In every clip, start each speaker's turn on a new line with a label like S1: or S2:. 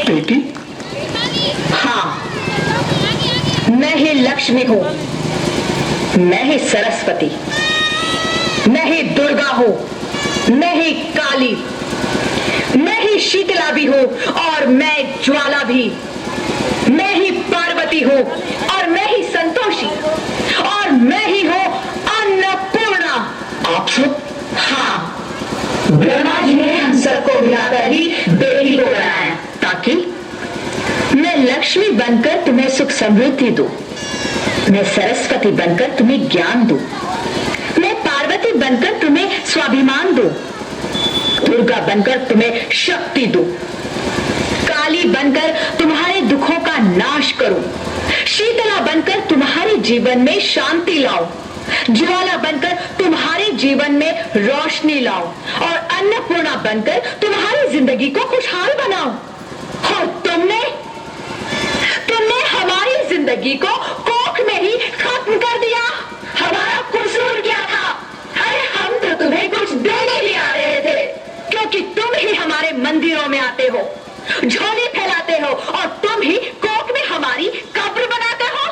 S1: बेटी?
S2: हाँ, मैं ही लक्ष्मी हूँ, मैं ही सरस्वती, मैं ही दुर्गा हूँ, मैं ही काली, मैं ही शीतला भी हूँ और मैं ज्वाला भी, मैं ही पार्वती हूँ और मैं ही संतोषी और मैं ही हूँ अन्नपूर्णा।
S1: आप सब?
S2: हाँ, ब्रह्मा जी ने हम सबको मिलाकर ही बेटी को बनाया ताकि मैं लक्ष्मी बनकर तुम्हें सुख समृद्धि दूं, मैं सरस्वती बनकर तुम्हें ज्ञान दूं, मैं पार्वती बनकर तुम्हें स्वाभिमान दूं, दुर्गा बनकर तुम्हें शक्ति दूं, काली बनकर तुम्हारे दुखों का नाश करूं, शीतला बनकर तुम्हारे जीवन में शांति लाऊं, ज्वाला बनकर तुम्हारे जीवन में रोशनी लाऊं और अन्नपूर्णा बनकर तुम्हारी जिंदगी को खुशहाल बनाऊं। और तुमने हमारी जिंदगी को कोख में ही खत्म कर दिया। हमारा कसूर क्या था? अरे हम तो तुम्हें कुछ देने भी आ रहे थे, क्योंकि तुम ही हमारे मंदिरों में आते हो, झोली फैलाते हो और तुम ही कोख में हमारी कब्र बनाते हो।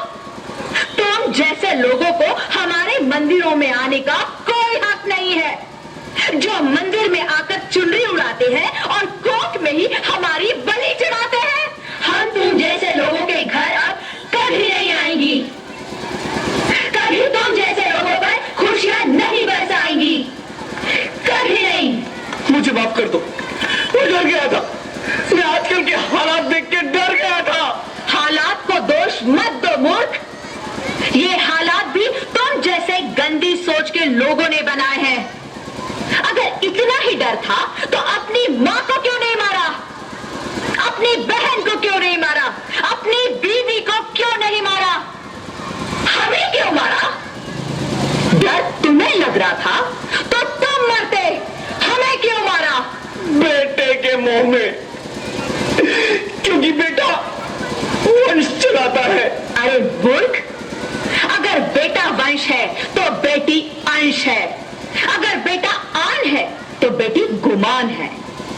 S2: तुम जैसे लोगों को हमारे मंदिरों में आने का कोई हक नहीं है, जो मंदिर में आकर चुनरी उड़ाते हैं और कोख में ही हमारी बलि चढ़ाते हैं। हम तुम जैसे लोगों के घर अब कभी नहीं आएंगी, कभी तुम जैसे लोगों पर खुशियां नहीं बरसाएंगी, कभी नहीं।
S1: मुझे माफ कर दो, मैं डर गया था, मैं आजकल के हालात देख के डर गया था।
S2: हालात को दोष मत दो मूर्ख, ये हालात भी तुम जैसे गंदी सोच के लोगों ने बनाए हैं। अगर इतना ही डर था तो अपनी माँ को क्यों नहीं मारा, अपनी बहन को क्यों नहीं मारा, अपनी बीवी को क्यों नहीं मारा, हमें क्यों मारा? डर तुम्हें लग रहा था तो तुम मरते, हमें क्यों मारा?
S1: बेटे के मुंह में, क्योंकि बेटा वंश चलाता है।
S2: अरे मूर्ख, अगर बेटा वंश है तो बेटी अंश है, अगर बेटा आन है तो बेटी गुमान है,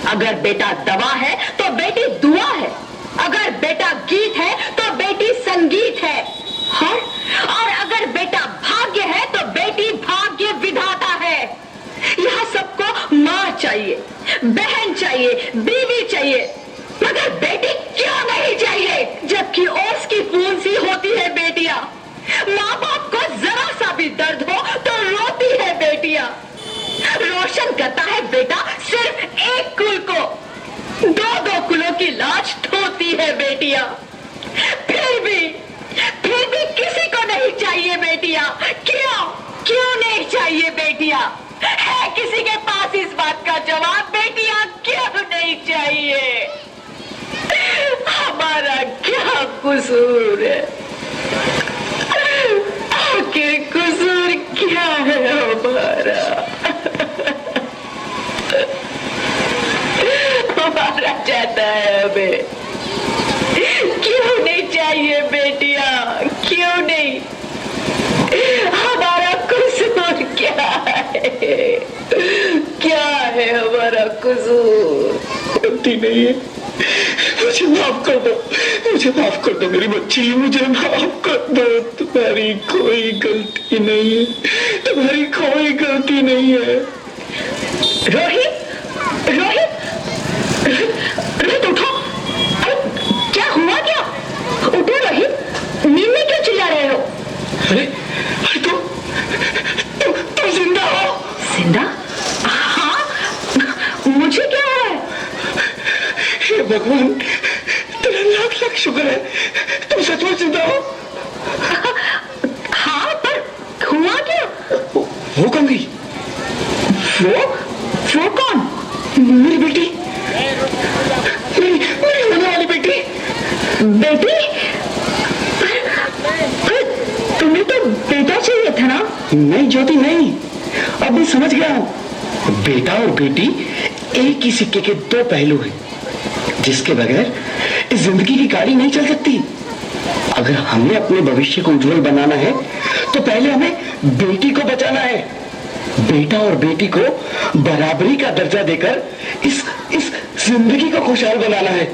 S2: अगर बेटा दवा है तो बेटी दुआ है, अगर बेटा गीत है तो बेटी संगीत है, और अगर बेटा भाग्य है तो बेटी भाग्य विधाता है। यह सबको माँ चाहिए, बहन चाहिए, बीवी चाहिए, मगर बेटी क्यों नहीं चाहिए? जबकि ओस की फूल सी होती है बेटियां, माँ बाप को जरा सा भी दर्द हो तो रोती है बेटियां, रोशन करता है बेटा सिर्फ एक कुल को, दो दो कुलों की लाज धोती है बेटियां। फिर भी किसी को नहीं चाहिए बेटियां। क्यों नहीं चाहिए बेटियां? है किसी के पास इस बात का जवाब? बेटियां क्यों नहीं चाहिए? हमारा क्या कसूर है? आखिर कसूर क्या है हमारा? हमारा चाहता है हमें, क्यों नहीं चाहिए बेटियां? क्यों नहीं? हमारा कसूर क्या है? क्या है हमारा कसूर?
S1: गलती नहीं है, मुझे माफ कर दो, मुझे माफ कर दो मेरी बच्ची, मुझे माफ कर दो। तुम्हारी कोई गलती नहीं है, तुम्हारी कोई गलती नहीं है।
S2: रोहित, रोहित, रोहित उठो। अरे क्या हुआ? क्या? उठो रोहित, नींद में क्यों चिल्ला रहे हो?
S1: अरे अरे तुम जिंदा हो?
S2: जिंदा? हाँ, मुझे क्या है?
S1: हे भगवान, तेरा लाख लाख शुक्र है, तुम सचमुच जिंदा हो।
S2: हाँ, पर हुआ क्या?
S1: वो कौन गई?
S2: वो कौन?
S1: मेरी बेटी, मेरी होने वाली बेटी।
S2: बेटी? तुम्हें तो बेटा चाहिए था ना?
S1: नहीं ज्योति, नहीं, अब मैं समझ गया हूँ। बेटा और बेटी एक ही सिक्के के दो पहलू हैं, जिसके बगैर इस जिंदगी की गाड़ी नहीं चल सकती। अगर हमें अपने भविष्य को उज्जवल बनाना है तो पहले हमें बेटी को बचाना है। बेटा और बेटी को बराबरी का दर्जा देकर इस जिंदगी को खुशहाल बनाना है।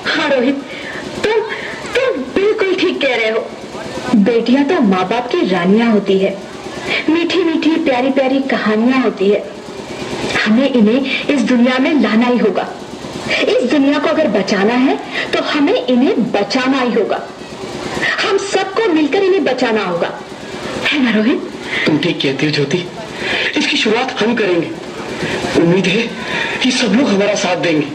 S2: हाँ रोहित, तुम बिल्कुल ठीक कह रहे हो। बेटियां तो माँ बाप की रानियां होती है, मीठी मीठी प्यारी प्यारी कहानियां होती है। हमें इन्हें इस दुनिया में लाना ही होगा। इस दुनिया को अगर बचाना है तो हमें इन्हें बचाना ही होगा। हम सबको मिलकर इन्हें बचाना होगा, है ना रोहित?
S1: तुम ठीक कहती हो ज्योति, इसकी शुरुआत हम करेंगे। उम्मीद है कि सब लोग हमारा साथ देंगे।